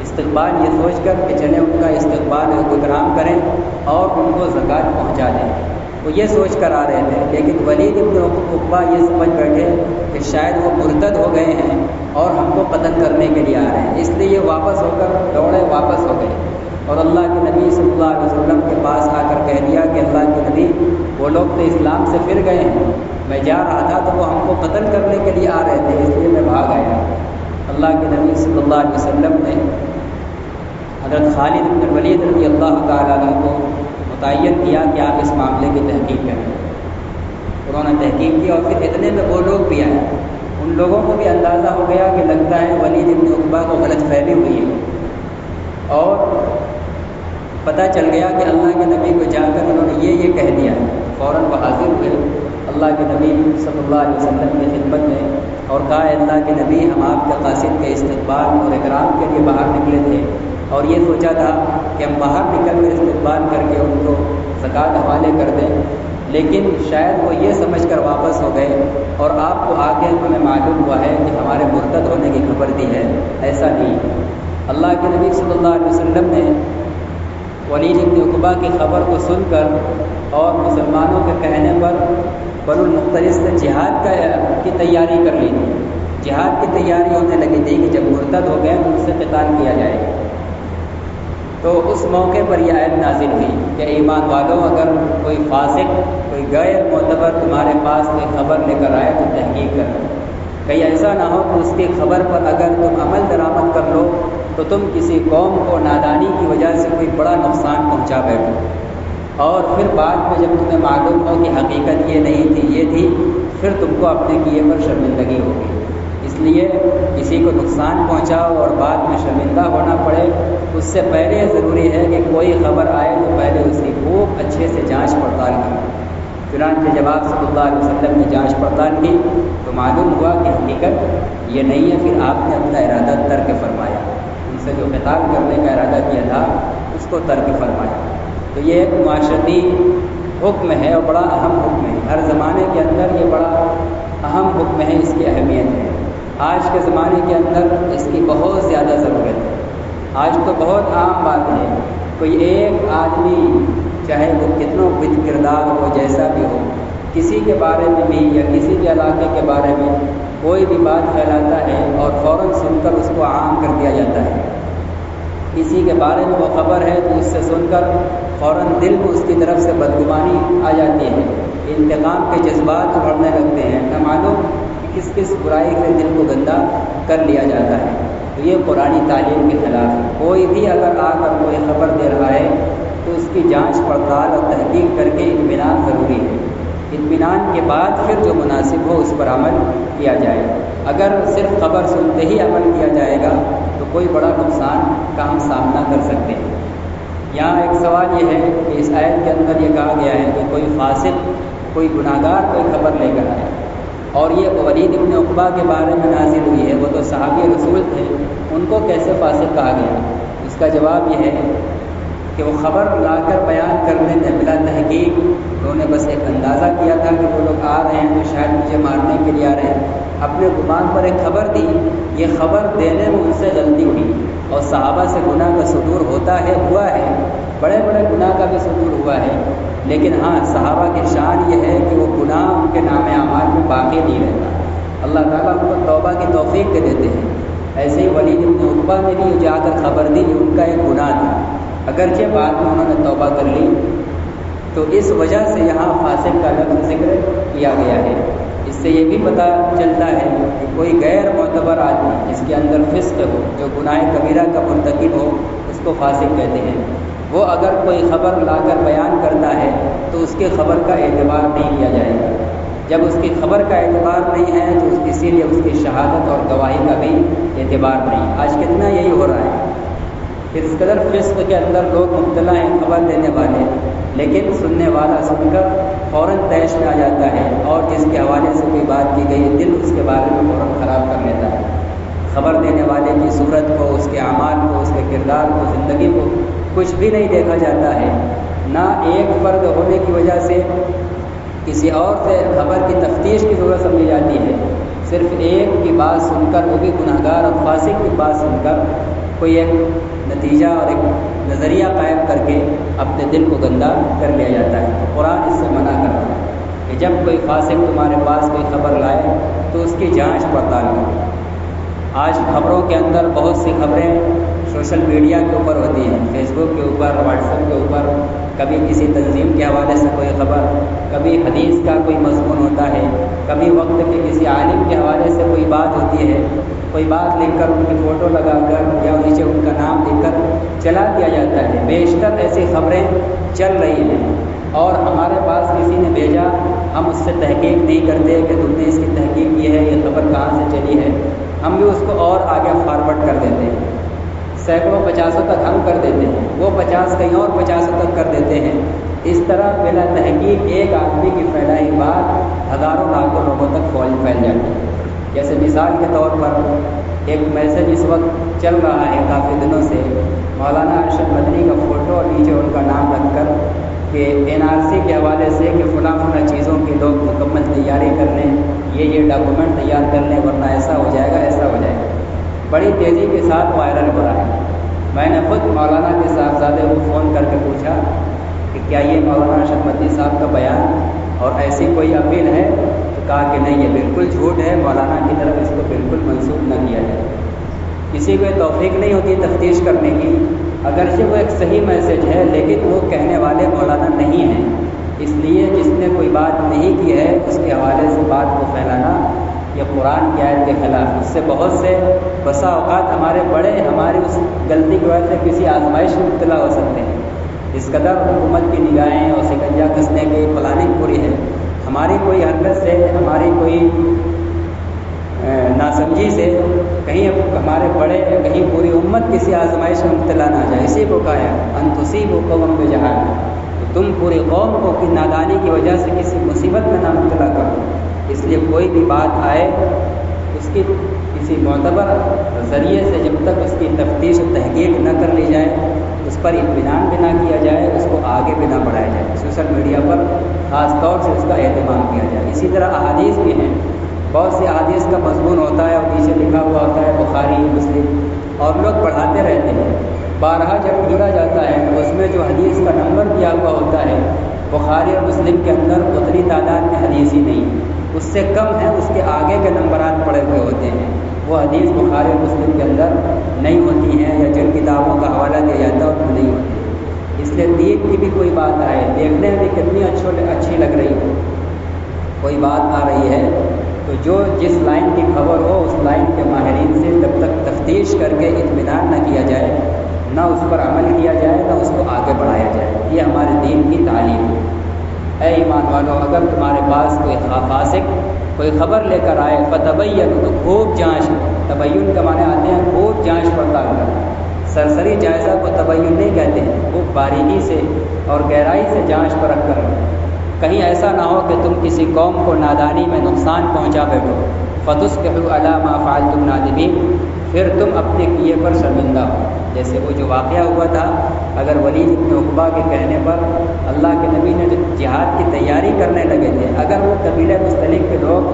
استقبال یہ سوچ کر کہ چلیں ان کا استقبال اکرام کریں اور ان کو زکوٰۃ پہنچا دیں، وہ یہ سوچ کر آ رہے تھے، لیکن ولید ابن عقبہ یہ سمجھ بیٹھے کہ شاید وہ مرتد ہو گئے ہیں اور ہم کو قتل کرنے کے لیے آ رہے ہیں، اس لیے یہ واپس ہو کر دوڑے واپس ہو گئے اور اللہ کے نبی صلی اللہ علیہ وسلم کے پاس آ کر کہہ دیا کہ اللہ کے نبی، وہ لوگ تو اسلام سے پھر گئے ہیں، میں جا رہا تھا تو وہ ہم کو قتل کرنے کے لیے آ رہے تھے، اس لیے میں بھاگ آیا۔ اللہ کے نبی صلی اللہ علیہ وسلم نے حضرت خالد بن الولید رضی اللہ تعالیٰ عنہ کو متعین کیا کہ آپ اس معاملے کی تحقیق کریں۔ انہوں نے تحقیق کی اور پھر اتنے میں وہ لوگ بھی آئے، ان لوگوں کو بھی اندازہ ہو گیا کہ لگتا ہے ولید بن عقبہ کو غلط فہمی ہوئی ہے، اور پتہ چل گیا کہ اللہ کے نبی کو جا کر انہوں نے یہ کہہ دیا، فوراً وہ حاضر ہوئے اللہ کے نبی صلی اللہ علیہ وسلم کی خدمت میں اور کہا، اللہ کے نبی، ہم آپ کے قاصد کے استقبال اور اکرام کے لیے باہر نکلے تھے اور یہ سوچا تھا کہ ہم باہر نکل کر استقبال کر کے ان کو زکوٰۃ حوالے کر دیں، لیکن شاید وہ یہ سمجھ کر واپس ہو گئے اور آپ کو آگے ہمیں معلوم ہوا ہے کہ ہمارے مرتد ہونے کی خبر دی ہے، ایسا نہیں۔ اللہ کے نبی صلی اللہ علیہ وسلم نے ولید بن عقبہ کی خبر کو سن کر اور مسلمانوں کے کہنے پر بنو المختلف سے جہاد کی تیاری کر لی تھی، جہاد کی تیاری ہونے لگی تھی کہ جب مرتد ہو گئے تو ان سے قتال کیا جائے گا۔ تو اس موقع پر یہ آیت نازل ہوئی کہ ایمان والوں، اگر کوئی فاسق، کوئی غیر معتبر تمہارے پاس کوئی خبر لے کر آئے تو تحقیق کرو، کہیں ایسا نہ ہو کہ اس کی خبر پر اگر تم عمل درآمد کر لو تو تم کسی قوم کو نادانی کی وجہ سے کوئی بڑا نقصان پہنچا بیٹھو، اور پھر بعد میں جب تمہیں معلوم ہو کہ حقیقت یہ نہیں تھی، یہ تھی، پھر تم کو اپنے کیے پر شرمندگی ہوگی۔ اس لیے کسی کو نقصان پہنچاؤ اور بعد میں شرمندہ ہونا پڑے، اس سے پہلے ضروری ہے کہ کوئی خبر آئے تو پہلے اس کی خوب اچھے سے جانچ پڑتال کرو۔ چنانچہ جب آپ صلی اللہ علیہ وسلم نے جانچ پڑتال کی تو معلوم ہوا کہ حقیقت یہ نہیں ہے، پھر آپ نے اپنا ارادہ ترک فرمایا، ان سے جو قتال کرنے کا ارادہ کیا تھا اس کو ترک فرمایا۔ تو یہ ایک معاشرتی حکم ہے اور بڑا اہم حکم ہے، ہر زمانے کے اندر یہ بڑا اہم حکم ہے، اس کی اہمیت ہے۔ آج کے زمانے کے اندر اس کی بہت زیادہ ضرورت ہے۔ آج تو بہت عام بات ہے، کوئی ایک آدمی چاہے وہ کتنا بد کردار ہو، جیسا بھی ہو، کسی کے بارے میں بھی یا کسی کے علاقے کے بارے میں کوئی بھی بات پھیلاتا ہے اور فوراً سن کر اس کو عام کر دیا جاتا ہے۔ کسی کے بارے میں وہ خبر ہے تو اس سے سن کر فوراً دل میں اس کی طرف سے بدگمانی آ جاتی ہے، انتقام کے جذبات ابھرنے لگتے ہیں، نہ معلوم کس کس برائی سے دل کو گندا کر لیا جاتا ہے۔ تو یہ قرآنی تعلیم کے خلاف ہے۔ کوئی بھی اگر آ کر کوئی خبر دے رہا ہے تو اس کی جانچ پڑتال اور تحقیق کر کے اطمینان ضروری ہے، اطمینان کے بعد پھر جو مناسب ہو اس پر عمل کیا جائے۔ اگر صرف خبر سنتے ہی عمل کیا جائے گا تو کوئی بڑا نقصان کا ہم سامنا کر سکتے ہیں۔ یہاں ایک سوال یہ ہے کہ اس آیت کے اندر یہ کہا گیا ہے کہ کوئی فاسق، کوئی گناہگار کوئی خبر لے کر آئے، اور یہ ولید بن عقبہ کے بارے میں نازل ہوئی ہے، وہ تو صحابی رسول تھے، ان کو کیسے فاسق کہا گیا؟ اس کا جواب یہ ہے کہ وہ خبر لا کر بیان کرنے میں بلا تحقیق، انہوں نے بس ایک اندازہ کیا تھا کہ وہ لوگ آ رہے ہیں تو شاید مجھے مارنے کے لیے آ رہے ہیں، اپنے گمان پر ایک خبر دی، یہ خبر دینے میں ان سے غلطی ہوئی، اور صحابہ سے گناہ کا صدور ہوتا ہے، ہوا ہے، بڑے بڑے گناہ کا بھی صدور ہوا ہے، لیکن ہاں صحابہ کی شان یہ ہے کہ وہ گناہ ان کے نام اعمال میں باقی نہیں رہتا، اللہ تعالیٰ ان کو توبہ کی توفیق کے دیتے ہیں۔ ایسے ہی ولید بن عقبہ نے بھی جا کر خبر دی کہ ان کا ایک گناہ تھا، اگرچہ بعد میں انہوں نے توبہ کر لی، تو اس وجہ سے یہاں فاسق کا لفظ ذکر کیا گیا ہے۔ اس سے یہ بھی پتہ چلتا ہے کہ کوئی غیر معتبر آدمی جس کے اندر فسق ہو، جو گناہ کبیرہ کا مرتکب ہو، اس کو فاسق کہتے ہیں۔ وہ اگر کوئی خبر لا کر بیان کرتا ہے تو اس کی خبر کا اعتبار نہیں کیا جائے گا، جب اس کی خبر کا اعتبار نہیں ہے تو اسی لیے اس کی شہادت اور گواہی کا بھی اعتبار نہیں۔ آج کتنا یہی ہو رہا ہے، اس قدر فسق کے اندر لوگ مبتلا ہیں خبر دینے والے، لیکن سننے والا سن کر فوراً طیش میں آ جاتا ہے، اور جس کے حوالے سے کوئی بات کی گئی دل اس کے بارے میں فوراً خراب کر لیتا ہے۔ خبر دینے والے کی صورت کو، اس کے اعمال کو، اس کے کردار کو، زندگی کو کچھ بھی نہیں دیکھا جاتا ہے، نہ ایک فرد ہونے کی وجہ سے کسی اور سے خبر کی تفتیش کی ضرورت سمجھی جاتی ہے، صرف ایک کی بات سن کر، وہ بھی گناہگار اور فاسق کی بات سن کر کوئی ایک نتیجہ اور ایک نظریہ قائم کر کے اپنے دل کو گندہ کر لیا جاتا ہے۔ تو قرآن اس سے منع کرتا ہے کہ جب کوئی فاسق تمہارے پاس کوئی خبر لائے تو اس کی جانچ پڑتال کرو۔ آج خبروں کے اندر بہت سی خبریں سوشل میڈیا کے اوپر ہوتی ہیں، فیس بک کے اوپر، واٹس ایپ کے اوپر، کبھی کسی تنظیم کے حوالے سے کوئی خبر، کبھی حدیث کا کوئی مضمون ہوتا ہے، کبھی وقت کے کسی عالم کے حوالے سے کوئی بات ہوتی ہے، کوئی بات لکھ کر ان کی فوٹو لگا کر یا نیچے ان کا نام لکھ کر چلا دیا جاتا ہے۔ بیشتر ایسی خبریں چل رہی ہیں اور ہمارے پاس کسی نے بھیجا، ہم اس سے تحقیق نہیں کرتے کہ تم نے اس کی تحقیق کی ہے، یہ خبر کہاں سے چلی ہے، ہم بھی اس کو اور آگے فارورڈ کر دیتے ہیں، سینکڑوں پچاسوں تک ہم کر دیتے ہیں، وہ 50 کہیں اور 50 تک کر دیتے ہیں۔ اس طرح بلا تحقیق ایک آدمی کی پھیلائی بات ہزاروں لاکھوں لوگوں تک پھیل جاتی ہے۔ جیسے مثال کے طور پر ایک میسج اس وقت چل رہا ہے کافی دنوں سے، مولانا ارشد مدنی کا فوٹو اور نیچے ان کا نام رکھ کر کہ NRC کے حوالے سے کہ فلاں چیزوں کی لوگ مکمل تیاری کر لیں، یہ ڈاکومنٹ تیار کر لیں ورنہ ایسا ہو جائے گا، ایسا ہو جائے گا، بڑی تیزی کے ساتھ وائرل ہو رہا ہے۔ میں نے خود مولانا کے صاحبزادے کو فون کر کے پوچھا کہ کیا یہ مولانا ارشد مدنی صاحب کا بیان اور ایسی کوئی اپیل ہے؟ تو کہا کہ نہیں، یہ بالکل جھوٹ ہے، مولانا کی طرف اس کو بالکل منسوخ نہ کیا جائے۔ کسی کو توفیق نہیں ہوتی تفتیش کرنے کی، اگرچہ وہ ایک صحیح میسج ہے لیکن وہ کہنے والے مولانا نہیں ہیں، اس لیے جس نے کوئی بات نہیں کی ہے اس کے حوالے سے بات کو پھیلانا یہ قرآن کی آیت کے خلاف۔ اس سے بہت سے بسا اوقات ہمارے بڑے ہماری اس غلطی کی وجہ سے کسی آزمائش میں مبتلا ہو سکتے ہیں۔ اس قدر حکومت کی نگاہیں اور شکنجہ کسنے کی پلاننگ پوری ہے، ہماری کوئی حرکت سے، ہماری کوئی ناسمجھی سے کہیں ہمارے بڑے، کہیں پوری امت کسی آزمائش میں مبتلا نہ جائے۔ اسی کو کہا ہے ان تصیبوا قوما بجہالۃ، تم پوری قوم کو کی نادانی کی وجہ سے کسی مصیبت میں نہ مبتلا کرو۔ اس لیے کوئی بھی بات آئے اس کی کسی معتبر ذریعے سے جب تک اس کی تفتیش و تحقیق نہ کر لی جائے، اس پر اطمینان بھی نہ کیا جائے، اس کو آگے بھی نہ بڑھایا جائے، سوشل میڈیا پر خاص طور سے اس کا اہتمام کیا جائے۔ اسی طرح احادیث بھی ہیں، بہت سی احادیث کا مضمون ہوتا ہے اور نیچے لکھا ہوا ہوتا ہے بخاری مسلم، اور لوگ پڑھاتے رہتے ہیں، بارہا جب جڑا جاتا ہے تو اس میں جو حدیث کا نمبر دیا ہوا ہوتا ہے بخاری اور مسلم کے اندر اتنی تعداد میں حدیث ہی نہیں، اس سے کم ہے، اس کے آگے کے نمبرات پڑے ہوئے ہوتے ہیں، وہ حدیث بخاری اور مسلم کے اندر نہیں ہوتی ہیں، یا جن کتابوں کا حوالہ دیا جاتا ہے ان میں نہیں ہوتی۔ اس لیے دین کی بھی کوئی بات آئے، دیکھنے میں کتنی اچھی لگ رہی ہو، کوئی بات آ رہی ہے تو جو جس لائن کی خبر ہو اس لائن کے ماہرین سے جب تک تفتیش کر کے اطمینان نہ کیا جائے، نہ اس پر عمل کیا جائے، نہ اس کو آگے بڑھایا جائے، یہ ہمارے دین کی تعلیم ہے۔ اے ایمان والو، اگر تمہارے پاس کوئی فاسق کوئی خبر لے کر آئے فتبینوا، تو خوب جانچ تبین کا معنی آتے ہیں خوب جانچ پڑتال کرنا، سرسری جائزہ کو تبین نہیں کہتے ہیں، خوب باریکی سے اور گہرائی سے جانچ پرکھ کر کہیں ایسا نہ ہو کہ تم کسی قوم کو نادانی میں نقصان پہنچا بیٹھو، فتصبحوا علی ما فعلتم نادمین، پھر تم اپنے کیے پر شرمندہ ہو۔ جیسے وہ جو واقعہ ہوا تھا، اگر ولید بن عقبہ کے کہنے پر اللہ کے نبی نے جہاد کی تیاری کرنے لگے تھے، اگر وہ قبیلہ مستلق کے لوگ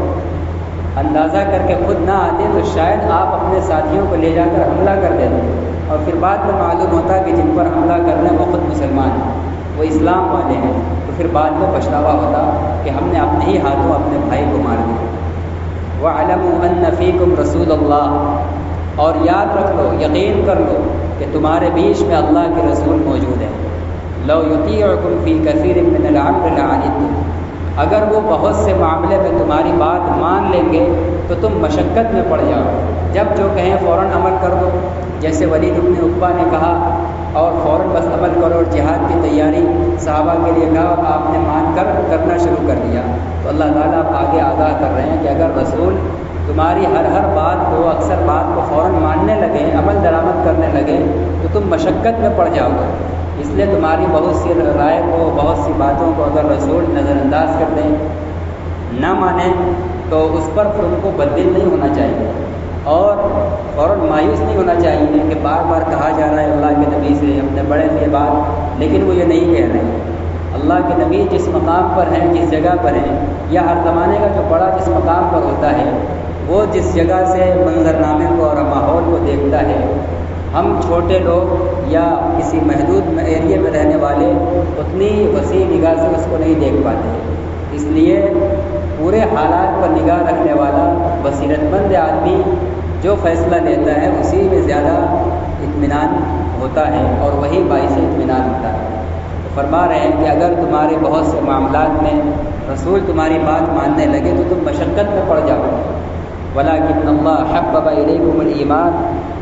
اندازہ کر کے خود نہ آتے تو شاید آپ اپنے ساتھیوں کو لے جا کر حملہ کر دیتے، اور پھر بعد میں معلوم ہوتا کہ جن پر حملہ کر رہے ہیں وہ خود مسلمان ہیں، وہ اسلام والے ہیں، تو پھر بعد میں پچھتاوا ہوتا کہ ہم نے اپنے ہی ہاتھوں اپنے بھائی کو مار دیا۔ وَاعْلَمُوا أَنَّ فِيكُمْ رَسُولَ اللَّهِ، اور یاد رکھ لو، یقین کر لو کہ تمہارے بیچ میں اللہ کے رسول موجود ہے۔ لَوْ يُطِيعُكُمْ فِي كَثِيرٍ مِّنَ الْأَمْرِ لَعَنِتُّمْ، اگر وہ بہت سے معاملے میں تمہاری بات مان لیں گے تو تم مشقت میں پڑ جاؤ، جب جو کہیں فوراً عمل کر دو، جیسے ولید بن عقبہ نے کہا اور فوراً بس عمل کرو، اور جہاد کی تیاری صحابہ کے لیے کہا اور آپ نے مان کر کرنا شروع کر دیا۔ تو اللہ تعالیٰ آپ آگے آگاہ کر رہے ہیں کہ اگر رسول تمہاری ہر بات کو، اکثر بات کو فوراً ماننے لگے، عمل درآمد کرنے لگے تو تم مشقت میں پڑ جاؤ گے۔ اس لیے تمہاری بہت سی رائے کو، بہت سی باتوں کو اگر رسول نظر انداز کر دیں، نہ مانیں، تو اس پر پھر ان کو بددل نہیں ہونا چاہیے اور فوراً مایوس نہیں ہونا چاہیے کہ بار بار کہا جا رہا ہے اللہ کے نبی سے، اپنے بڑے سے یہ بات، لیکن وہ یہ نہیں کہہ رہے ہیں۔ اللہ کے نبی جس مقام پر ہیں، جس جگہ پر ہیں، یا ہر زمانے کا جو بڑا جس مقام پر ہوتا ہے، وہ جس جگہ سے منظرنامے کو اور ماحول کو دیکھتا ہے، ہم چھوٹے لوگ یا کسی محدود ایریے میں رہنے والے اتنی وسیع نگاہ سے اس کو نہیں دیکھ پاتے، اس لیے پورے حالات پر نگاہ رکھنے والا بصیرت مند آدمی جو فیصلہ لیتا ہے اسی میں زیادہ اطمینان ہوتا ہے اور وہی باعث اطمینان ہوتا ہے۔ تو فرما رہے ہیں کہ اگر تمہارے بہت سے معاملات میں رسول تمہاری بات ماننے لگے تو تم مشقت میں پڑ جاؤ گے۔ وَلَٰكِنَّ اللَّهَ حَبَّبَ إِلَيْكُمُ الْإِيمَانَ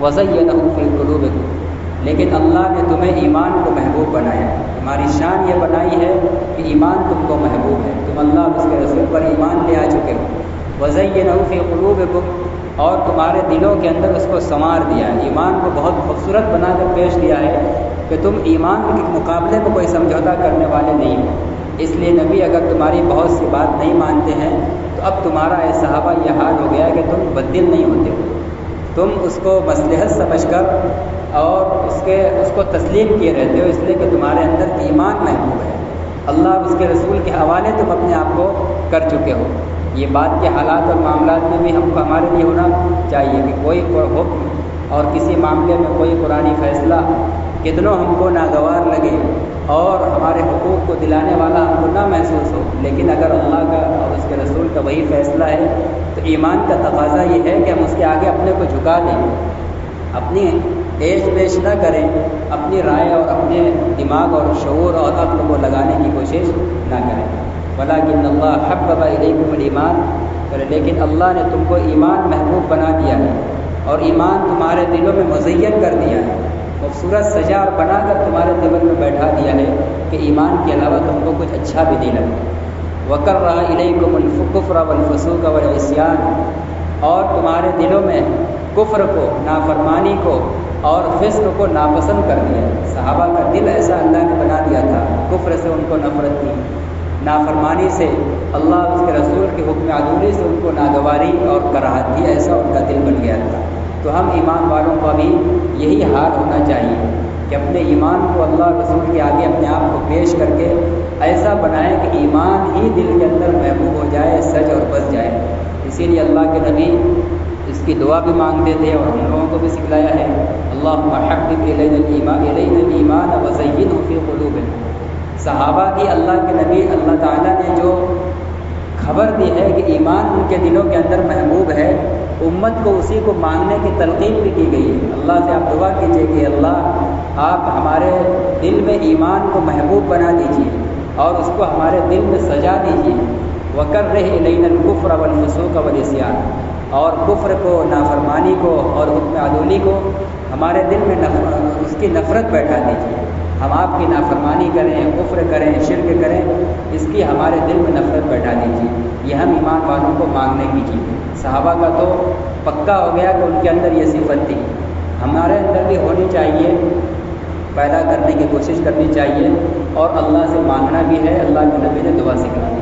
وَزَيَّنَهُ فِي قُلُوبِكُمْ، لیکن اللہ نے تمہیں ایمان کو محبوب بنایا۔ تمہاری شان یہ بنائی ہے کہ ایمان تم کو محبوب ہے، تم اللہ اور اس کے رسول پر ایمان لے آ چکے ہو۔ وَزَيَّنَهُ فِي قُلُوبِكُمْ، اور تمہارے دلوں کے اندر اس کو سنوار دیا، ایمان کو بہت خوبصورت بنا کر پیش کیا ہے کہ تم ایمان کے مقابلے میں کوئی سمجھوتا کرنے والے نہیں ہو۔ اس لیے نبی اگر تمہاری بہت سی بات نہیں مانتے ہیں تو اب تمہارا اے صحابہ یہ حال ہو گیا کہ تم بددل نہیں ہوتے ہو، تم اس کو مصلحت سمجھ کر اور اس کو تسلیم کیے رہتے ہو، اس لیے کہ تمہارے اندر ایمان محبوب ہے، اللہ اور اس کے رسول کے حوالے تم اپنے آپ کو کر چکے ہو۔ یہ بات کے حالات اور معاملات میں بھی ہم کو ہمارے لیے ہونا چاہیے کہ کوئی حکم اور کسی معاملے میں کوئی قرآنی فیصلہ کتنوں ہم کو ناگوار لگے اور ہمارے حقوق کو دلانے والا ہم کو نہ محسوس ہو، لیکن اگر اللہ کا اور اس کے رسول کا وہی فیصلہ ہے تو ایمان کا تقاضا یہ ہے کہ ہم اس کے آگے اپنے کو جھکا دیں، اپنی ایش پیش نہ کریں، اپنی رائے اور اپنے دماغ اور شعور اور عقل کو لگانے کی کوشش نہ کریں۔ وَلَٰكِنَّ اللَّهَ حَبَّبَ إِلَيْكُمُ الْإِيمَانَ، لیکن اللہ نے تم کو ایمان محبوب بنا دیا ہے اور ایمان تمہارے دلوں میں مزین کر دیا ہے، خوبصورت سجا اور بنا کر تمہارے دل میں بیٹھا دیا ہے کہ ایمان کے علاوہ تم کو کچھ اچھا بھی نہیں لگتا۔ وَكَرَّهَ إِلَيْكُمُ الْكُفْرَ وَالْفُسُوقَ وَالْعِصْيَانَ، اور تمہارے دلوں میں کفر کو، نافرمانی کو اور فسق کو ناپسند کر دیا۔ صحابہ کا دل ایسا اللہ نے بنا دیا تھا، کفر سے ان کو نفرت تھی، نافرمانی سے، اللہ اور اس کے رسول کے حکم عدولی سے ان کو ناگواری اور کراہت تھی، ایسا ان کا دل بن گیا تھا۔ تو ہم ایمان والوں کا بھی یہی حال ہونا چاہیے کہ اپنے ایمان کو اللہ اور رسول کے آگے اپنے آپ کو پیش کر کے ایسا بنائیں کہ ایمان ہی دل کے اندر محبوب ہو جائے، سج اور بس جائے۔ اسی لیے اللہ کے نبی اس کی دعا بھی مانگتے تھے اور ہم لوگوں کو بھی سکھلایا ہے، اللہم حبب الینا الایمان وزینہ فی قلوبنا۔ صحابہ کی اللہ کے نبی اللہ تعالیٰ نے جو خبر دی ہے کہ ایمان ان کے دلوں کے اندر محبوب ہے، امت کو اسی کو مانگنے کی تلقین بھی کی گئی ہے۔ اللہ سے آپ دعا کیجئے کہ اللہ آپ ہمارے دل میں ایمان کو محبوب بنا دیجئے اور اس کو ہمارے دل میں سجا دیجئے۔ وَكَرِّهْ إِلَيْنَا الْكُفْرَ وَالْفُسُوقَ وَالْعِصْيَانَ، اور کفر کو، نافرمانی کو اور حکم عدولی کو ہمارے دل میں اس کی نفرت بیٹھا دیجیے۔ ہم آپ کی نافرمانی کریں، کفر کریں، شرک کریں، اس کی ہمارے دل میں نفرت بیٹھا دیجیے۔ یہ ہم ایمان والوں کو مانگنے کی چیز ہے۔ صحابہ کا تو پکا ہو گیا کہ ان کے اندر یہ صفت تھی، ہمارے اندر بھی ہونی چاہیے، پیدا کرنے کی کوشش کرنی چاہیے، اور اللہ سے مانگنا بھی ہے۔ اللہ کے نبی نے دعا سکھائی،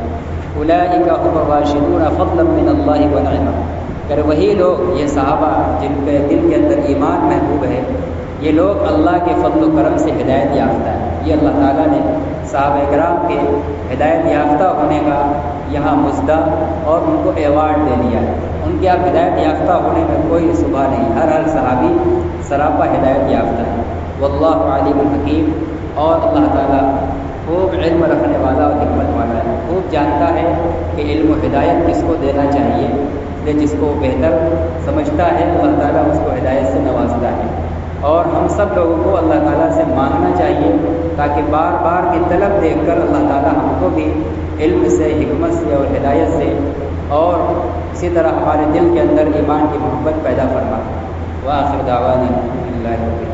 اولئک هم الراشدون فضلا من اللہ ونعمہ، کہ وہی لوگ، یہ صحابہ جن کے دل کے اندر ایمان محبوب ہے، یہ لوگ اللہ کے فضل و کرم سے ہدایت یافتہ ہیں۔ یہ اللہ تعالیٰ نے صحابہ کرام کے ہدایت یافتہ ہونے کا یہاں مزدہ اور ان کو ایوارڈ دے دیا ہے۔ ان کے اب ہدایت یافتہ ہونے میں کوئی شبہ نہیں، ہر صحابی سراپا ہدایت یافتہ ہے۔ واللہ علیم حکیم، اور اللہ تعالیٰ خوب علم رکھنے والا اور حکمت والا ہے، خوب جانتا ہے کہ علم و ہدایت کس کو دینا چاہیے، اس لیے جس کو بہتر سمجھتا ہے اللہ تعالیٰ اس کو ہدایت سے نوازتا ہے۔ اور ہم سب لوگوں کو اللہ تعالیٰ سے مانگنا چاہیے، تاکہ بار بار کی طلب دیکھ کر اللہ تعالیٰ ہم کو بھی علم سے، حکمت سے اور ہدایت سے، اور اسی طرح ہمارے دل کے اندر ایمان کی محبت پیدا فرمائے۔ وآخر دعوانا الحمد للہ رب العالمین۔